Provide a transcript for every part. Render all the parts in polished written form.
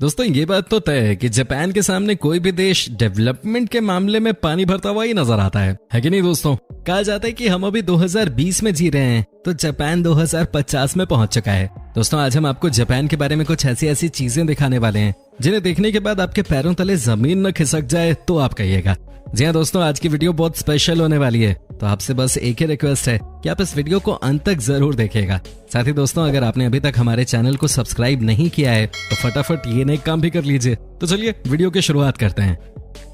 दोस्तों ये बात तो तय है कि जापान के सामने कोई भी देश डेवलपमेंट के मामले में पानी भरता हुआ ही नजर आता है कि नहीं दोस्तों। कहा जाता है कि हम अभी 2020 में जी रहे हैं तो जापान 2050 में पहुंच चुका है। दोस्तों आज हम आपको जापान के बारे में कुछ ऐसी चीजें दिखाने वाले हैं जिन्हें देखने के बाद आपके पैरों तले जमीन न खिसक जाए तो आप कहिएगा। जी हाँ दोस्तों, आज की वीडियो बहुत स्पेशल होने वाली है, तो आपसे बस एक ही रिक्वेस्ट है कि आप इस वीडियो को अंत तक जरूर देखिएगा। साथ ही दोस्तों अगर आपने अभी तक हमारे चैनल को सब्सक्राइब नहीं किया है तो फटाफट ये नेक काम भी कर लीजिए। तो चलिए वीडियो की शुरुआत करते हैं।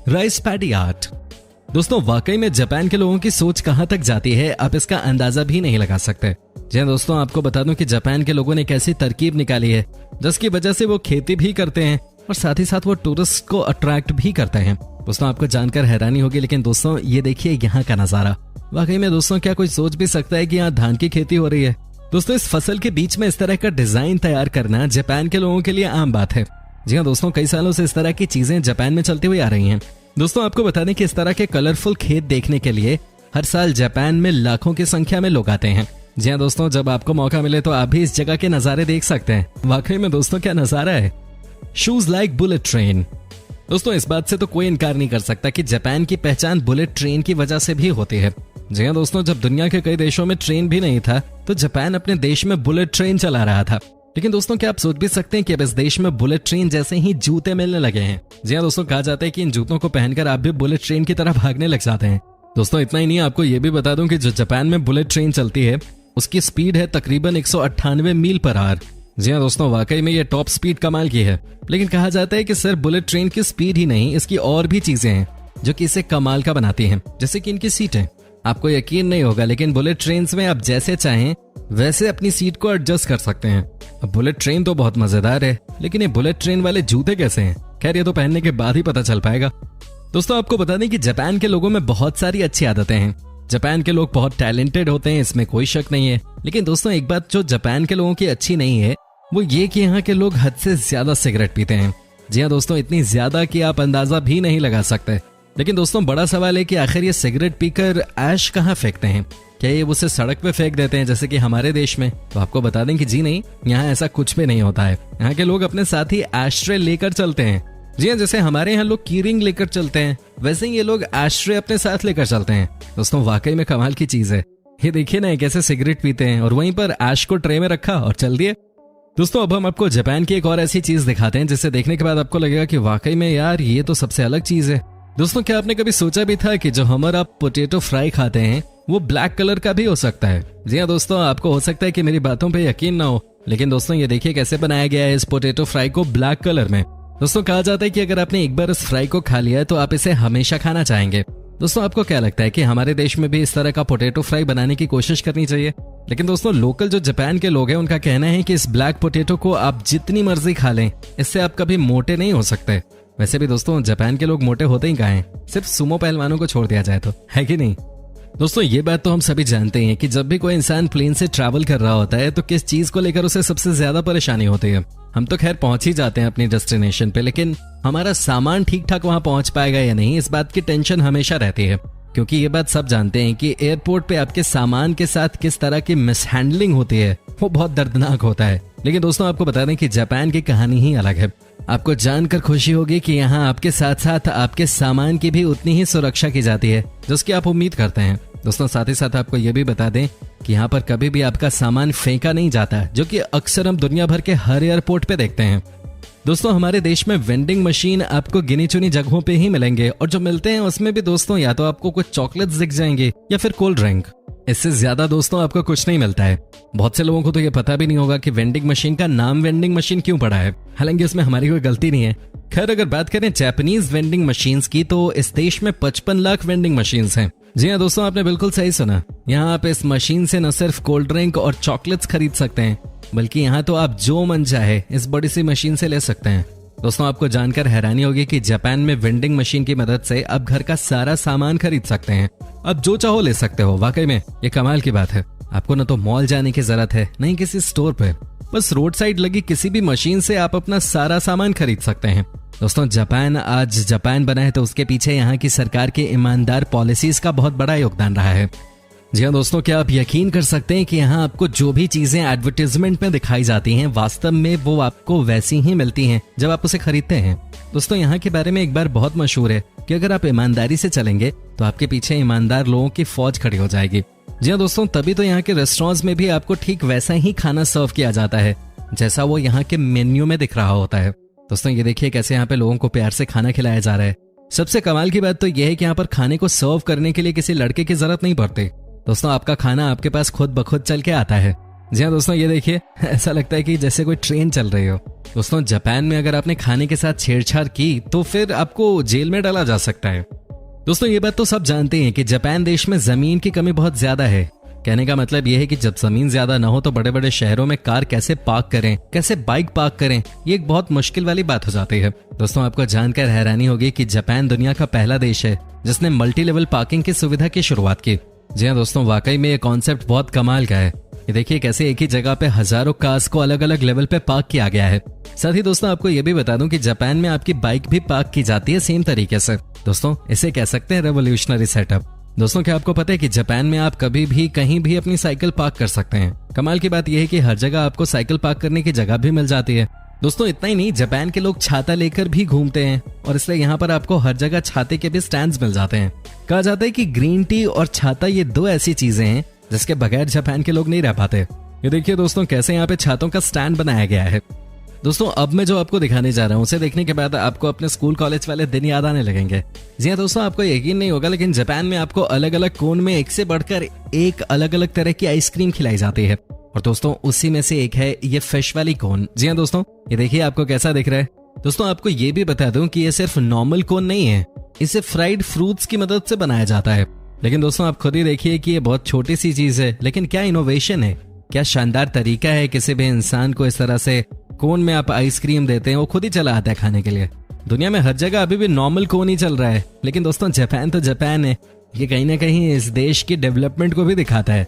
Rice paddy art. दोस्तों वाकई में जापान के लोगों की सोच कहां तक जाती है आप इसका अंदाजा भी नहीं लगा सकते। जी हाँ दोस्तों, आपको बता दूं कि जापान के लोगों ने एक ऐसी तरकीब निकाली है जिसकी वजह से वो खेती भी करते हैं और साथ ही साथ वो टूरिस्ट को अट्रैक्ट भी करते हैं। दोस्तों आपको जानकर हैरानी होगी, लेकिन दोस्तों ये देखिए यहाँ का नजारा। वाकई में दोस्तों क्या कोई सोच भी सकता है कि यहाँ धान की खेती हो रही है। दोस्तों इस फसल के बीच में इस तरह का डिजाइन तैयार करना जापान के लोगों के लिए आम बात है। जी हाँ दोस्तों, कई सालों से इस तरह की चीजें जापान में चलती हुई आ रही हैं। दोस्तों आपको बता दें कि इस तरह के कलरफुल खेत देखने के लिए हर साल जापान में लाखों की संख्या में लोग आते हैं। जी हाँ दोस्तों, जब आपको मौका मिले तो आप भी इस जगह के नजारे देख सकते हैं। वाकई में दोस्तों क्या नजारा है। Shoes like bullet train. दोस्तों इस बात से तो कोई इनकार नहीं कर सकता कि जापान की पहचान बुलेट ट्रेन की वजह से भी होती है। जी हाँ दोस्तों, जब दुनिया के कई देशों में ट्रेन भी नहीं था तो जापान अपने देश में बुलेट ट्रेन चला रहा था। लेकिन दोस्तों क्या आप सोच भी सकते हैं कि अब इस देश में बुलेट ट्रेन जैसे ही जूते मिलने लगे हैं। जी हाँ दोस्तों, कहा जाता है कि इन जूतों को पहनकर आप भी बुलेट ट्रेन की तरह भागने लग जाते हैं। दोस्तों इतना ही नहीं, आपको ये भी बता दूं कि जो जापान में बुलेट ट्रेन चलती है उसकी स्पीड है तकरीबन 198 मील पर आवर। जी हाँ दोस्तों, वाकई में ये टॉप स्पीड कमाल की है। लेकिन कहा जाता है कि सिर्फ बुलेट ट्रेन की स्पीड ही नहीं, इसकी और भी चीजें हैं जो कि इसे कमाल का बनाती हैं, जैसे कि इनकी सीटें। आपको यकीन नहीं होगा लेकिन बुलेट ट्रेन में आप जैसे चाहें वैसे अपनी सीट को एडजस्ट कर सकते हैं। अब बुलेट ट्रेन तो बहुत मजेदार है, लेकिन ये बुलेट ट्रेन वाले जूते कैसे हैं? खैर ये तो पहनने के बाद ही पता चल पाएगा। दोस्तों आपको बता दें कि जापान के लोगों में बहुत सारी अच्छी आदतें हैं। जापान के लोग बहुत टैलेंटेड होते हैं, इसमें कोई शक नहीं है। लेकिन दोस्तों एक बात जो जापान के लोगों की अच्छी नहीं है वो ये कि यहाँ के लोग हद से ज्यादा सिगरेट पीते हैं। जी हाँ दोस्तों, इतनी ज्यादा कि आप अंदाजा भी नहीं लगा सकते। लेकिन दोस्तों बड़ा सवाल है कि आखिर ये सिगरेट पीकर ऐश कहाँ फेंकते हैं? क्या ये उसे सड़क पे फेंक देते हैं जैसे कि हमारे देश में? तो आपको बता दें कि जी नहीं, यहाँ ऐसा कुछ भी नहीं होता है। यहाँ के लोग अपने साथ ही एशट्रे लेकर चलते हैं। जी हाँ, जैसे हमारे यहाँ लोग कीरिंग लेकर चलते हैं वैसे ही ये लोग एशट्रे अपने साथ लेकर चलते हैं। दोस्तों वाकई में कमाल की चीज है। ये देखिए ना कैसे सिगरेट पीते हैं और वहीं पर ऐश को ट्रे में रखा और चल दिए। दोस्तों अब हम आपको जापान की एक और ऐसी चीज दिखाते हैं जिसे देखने के बाद आपको लगेगा कि वाकई में यार ये तो सबसे अलग चीज है। दोस्तों क्या आपने कभी सोचा भी था कि जो हमारा पोटैटो फ्राई खाते हैं वो ब्लैक कलर का भी हो सकता है? जी हाँ दोस्तों, आपको हो सकता है कि मेरी बातों पे यकीन ना हो, लेकिन दोस्तों ये देखिए कैसे बनाया गया है इस पोटैटो फ्राई को ब्लैक कलर में। दोस्तों कहा जाता है कि अगर आपने एक बार इस फ्राई को खा लिया है तो आप इसे हमेशा खाना चाहेंगे। दोस्तों आपको क्या लगता है कि हमारे देश में भी इस तरह का पोटैटो फ्राई बनाने की कोशिश करनी चाहिए? लेकिन दोस्तों लोकल जो जापान के लोग हैं उनका कहना है कि इस ब्लैक पोटैटो को आप जितनी मर्जी खा लें, इससे आप कभी मोटे नहीं हो सकते। वैसे भी दोस्तों जापान के लोग मोटे होते ही कहाँ हैं, सिर्फ सुमो पहलवानों को छोड़ दिया जाए तो, है कि नहीं? दोस्तों ये बात तो हम सभी जानते हैं कि जब भी कोई इंसान प्लेन से ट्रैवल कर रहा होता है तो किस चीज को लेकर उसे सबसे ज्यादा परेशानी होती है। हम तो खैर पहुंच ही जाते हैं अपनी डेस्टिनेशन पे, लेकिन हमारा सामान ठीक ठाक वहां पहुंच पाएगा या नहीं, इस बात की टेंशन हमेशा रहती है। क्योंकि ये बात सब जानते हैं कि एयरपोर्ट पे आपके सामान के साथ किस तरह की मिसहैंडलिंग होती है वो बहुत दर्दनाक होता है। लेकिन दोस्तों आपको बता दें कि जापान की कहानी ही अलग है। आपको जानकर खुशी होगी कि यहाँ आपके साथ साथ आपके सामान की भी उतनी ही सुरक्षा की जाती है जिसकी आप उम्मीद करते हैं। दोस्तों साथ ही साथ आपको ये भी बता दें कि यहाँ पर कभी भी आपका सामान फेंका नहीं जाता, जो कि अक्सर हम दुनिया भर के हर एयरपोर्ट पे देखते हैं। दोस्तों हमारे देश में वेंडिंग मशीन आपको गिनी चुनी जगहों पे ही मिलेंगे और जो मिलते हैं उसमें भी दोस्तों या तो आपको कुछ चॉकलेट्स दिख जाएंगे या फिर कोल्ड ड्रिंक। इससे ज्यादा दोस्तों आपको कुछ नहीं मिलता है। बहुत से लोगों को तो ये पता भी नहीं होगा कि वेंडिंग मशीन का नाम वेंडिंग मशीन क्यों पड़ा है, हालांकि इसमें हमारी कोई गलती नहीं है। खैर अगर बात करें जापानीज वेंडिंग मशीन्स की तो इस देश में 55 लाख वेंडिंग मशीन्स हैं। जी हाँ दोस्तों, आपने बिल्कुल सही सुना। यहाँ आप इस मशीन से न सिर्फ कोल्ड ड्रिंक और चॉकलेट्स खरीद सकते हैं, बल्कि यहाँ तो आप जो मन चाहे इस बड़ी सी मशीन से ले सकते हैं। दोस्तों आपको जानकर हैरानी होगी कि जापान में वेंडिंग मशीन की मदद से आप घर का सारा सामान खरीद सकते हैं। आप जो चाहो ले सकते हो। वाकई में ये कमाल की बात है। आपको न तो मॉल जाने की जरूरत है न ही किसी स्टोर पे, बस रोड साइड लगी किसी भी मशीन से आप अपना सारा सामान खरीद सकते हैं। दोस्तों जापान आज जापान बना है तो उसके पीछे यहाँ की सरकार के ईमानदार पॉलिसीज का बहुत बड़ा योगदान रहा है। जी हाँ दोस्तों, क्या आप यकीन कर सकते हैं कि यहाँ आपको जो भी चीजें एडवर्टाइजमेंट में दिखाई जाती हैं वास्तव में वो आपको वैसी ही मिलती हैं जब आप उसे खरीदते हैं। दोस्तों यहाँ के बारे में एक बार बहुत मशहूर है कि अगर आप ईमानदारी से चलेंगे तो आपके पीछे ईमानदार लोगों की फौज खड़ी हो जाएगी। जी हाँ दोस्तों, तभी तो यहाँ के रेस्टोरेंट्स में भी आपको ठीक वैसा ही खाना सर्व किया जाता है जैसा वो यहाँ के मेन्यू में दिख रहा होता है। दोस्तों ये देखिए कैसे यहाँ पे लोगों को प्यार से खाना खिलाया जा रहा है। सबसे कमाल की बात तो यह है कि यहाँ पर खाने को सर्व करने के लिए किसी लड़के की जरूरत नहीं पड़ती। दोस्तों आपका खाना आपके पास खुद ब खुद चल के आता है। जी हाँ दोस्तों, ये देखिए ऐसा लगता है कि जैसे कोई ट्रेन चल रही हो। दोस्तों जापान में अगर आपने खाने के साथ छेड़छाड़ की तो फिर आपको जेल में डाला जा सकता है। दोस्तों ये बात तो सब जानते हैं कि जापान देश में जमीन की कमी बहुत ज्यादा है। कहने का मतलब यह है कि जब जमीन ज्यादा ना हो तो बड़े बड़े शहरों में कार कैसे पार्क करें, कैसे बाइक पार्क करें, ये एक बहुत मुश्किल वाली बात हो जाती है। दोस्तों आपको जानकर हैरानी होगी कि जापान दुनिया का पहला देश है जिसने मल्टी लेवल पार्किंग की सुविधा की शुरुआत की। जी हाँ दोस्तों, वाकई में ये कॉन्सेप्ट बहुत कमाल का है। ये देखिए कैसे एक ही जगह पे हजारों कार्स को अलग अलग लेवल पे पार्क किया गया है। साथ ही दोस्तों आपको ये भी बता दूं कि जापान में आपकी बाइक भी पार्क की जाती है सेम तरीके से। दोस्तों इसे कह सकते हैं रेवोल्यूशनरी सेटअप। दोस्तों क्या आपको पता है कि जापान में आप कभी भी कहीं भी अपनी साइकिल पार्क कर सकते हैं। कमाल की बात यह है कि हर जगह आपको साइकिल पार्क करने की जगह भी मिल जाती है। दोस्तों इतना ही नहीं, जापान के लोग छाता लेकर भी घूमते हैं और इसलिए यहाँ पर आपको हर जगह छाते के भी स्टैंड्स मिल जाते हैं। कहा जाता है कि ग्रीन टी और छाता ये दो ऐसी चीजें हैं जिसके बगैर जापान के लोग नहीं रह पाते। ये देखिए दोस्तों कैसे यहाँ पे छातों का स्टैंड बनाया गया है। दोस्तों अब मैं जो आपको दिखाने जा रहा हूँ उसे देखने के बाद आपको अपने स्कूल कॉलेज वाले दिन याद आने लगेंगे। जी हाँ दोस्तों, आपको यकीन नहीं होगा लेकिन जापान में आपको अलग अलग कोन में एक से बढ़कर एक अलग अलग तरह की आइसक्रीम खिलाई जाती है और दोस्तों उसी में से एक है ये फिश वाली कोन। जी हाँ दोस्तों, ये देखिए आपको कैसा दिख रहा है। दोस्तों आपको ये भी बता दूं कि ये सिर्फ नॉर्मल कोन नहीं है, इसे फ्राइड फ्रूट्स की मदद से बनाया जाता है। लेकिन दोस्तों आप खुद ही देखिए कि ये बहुत छोटी सी चीज है लेकिन क्या इनोवेशन है, क्या शानदार तरीका है किसी भी इंसान को इस तरह से कोन में आप आइसक्रीम देते हैं वो खुद ही चला आता है खाने के लिए। दुनिया में हर जगह अभी भी नॉर्मल कोन ही चल रहा है लेकिन दोस्तों जापान तो जापान है, ये कहीं ना कहीं इस देश की डेवलपमेंट को भी दिखाता है।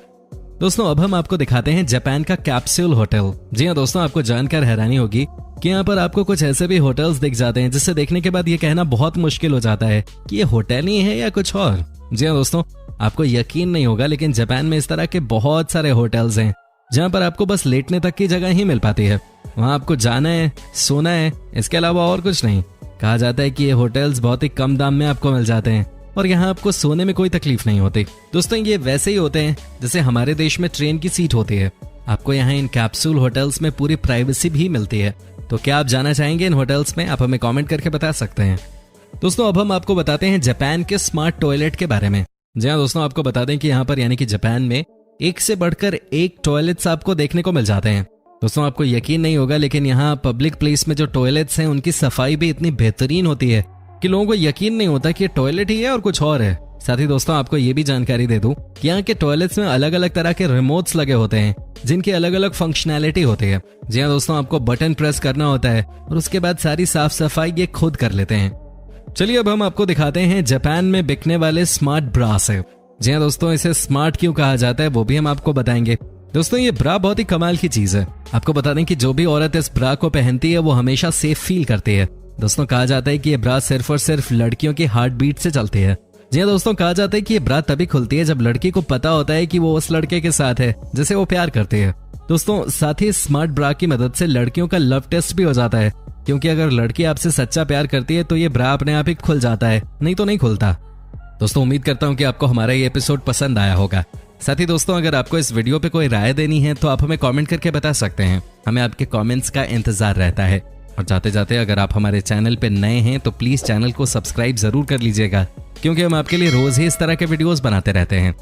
दोस्तों अब हम आपको दिखाते हैं जापान का कैप्सूल होटल। जी हाँ दोस्तों, आपको जानकर हैरानी होगी कि यहाँ पर आपको कुछ ऐसे भी होटल्स दिख जाते हैं जिसे देखने के बाद ये कहना बहुत मुश्किल हो जाता है कि ये होटल ही है या कुछ और। जी हाँ दोस्तों, आपको यकीन नहीं होगा लेकिन जापान में इस तरह के बहुत सारे होटल्स हैं जहाँ पर आपको बस लेटने तक की जगह ही मिल पाती है। वहाँ आपको जाना है, सोना है, इसके अलावा और कुछ नहीं। कहा जाता है कि ये होटल्स बहुत ही कम दाम में आपको मिल जाते हैं और यहाँ आपको सोने में कोई तकलीफ नहीं होती। दोस्तों ये वैसे ही होते हैं जैसे हमारे देश में ट्रेन की सीट होती है। आपको यहाँ इन कैप्सूल होटल्स में पूरी प्राइवेसी भी मिलती है। तो क्या आप जाना चाहेंगे इन होटल्स में? आप हमें कमेंट करके बता सकते हैं। दोस्तों अब हम आपको बताते हैं जापान के स्मार्ट टॉयलेट के बारे में। जी हाँ दोस्तों, आपको बता दें कि यहाँ पर यानी कि जापान में एक से बढ़कर एक टॉयलेट्स आपको देखने को मिल जाते हैं। दोस्तों आपको यकीन नहीं होगा लेकिन यहाँ पब्लिक प्लेस में जो टॉयलेट्स हैं उनकी सफाई भी इतनी बेहतरीन होती है कि लोगों को यकीन नहीं होता कि ये टॉयलेट ही है और कुछ और है। साथ ही दोस्तों आपको ये भी जानकारी दे दूं कि यहाँ के टॉयलेट्स में अलग अलग तरह के रिमोट्स लगे होते हैं जिनकी अलग अलग फंक्शनैलिटी होती है। जी हाँ दोस्तों, आपको बटन प्रेस करना होता है और उसके बाद सारी साफ सफाई ये खुद कर लेते हैं। चलिए अब हम आपको दिखाते हैं जापान में बिकने वाले स्मार्ट ब्रा से। जी हाँ दोस्तों, इसे स्मार्ट क्यों कहा जाता है वो भी हम आपको बताएंगे। दोस्तों ये ब्रा बहुत ही कमाल की चीज है। आपको बता दें कि जो भी औरत इस ब्रा को पहनती है वो हमेशा सेफ फील करती है। दोस्तों कहा जाता है कि ये ब्रा सिर्फ और सिर्फ लड़कियों की हार्ट बीट से चलती है। जी हाँ दोस्तों, कहा जाता है कि ये ब्रा तभी खुलती है जब लड़की को पता होता है कि वो उस लड़के के साथ है जिसे वो प्यार करती है। दोस्तों साथ ही स्मार्ट ब्रा की मदद से लड़कियों का लव टेस्ट भी हो जाता है, क्योंकि अगर लड़की आपसे सच्चा प्यार करती है तो ये ब्रा अपने आप ही खुल जाता है, नहीं तो नहीं खुलता। दोस्तों उम्मीद करता हूँ कि आपको हमारा ये एपिसोड पसंद आया होगा। साथ ही दोस्तों अगर आपको इस वीडियो पे कोई राय देनी है तो आप हमें कमेंट करके बता सकते हैं। हमें आपके कमेंट्स का इंतजार रहता है। और जाते जाते अगर आप हमारे चैनल पे नए हैं तो प्लीज चैनल को सब्सक्राइब जरूर कर लीजिएगा, क्योंकि हम आपके लिए रोज ही इस तरह के वीडियोस बनाते रहते हैं।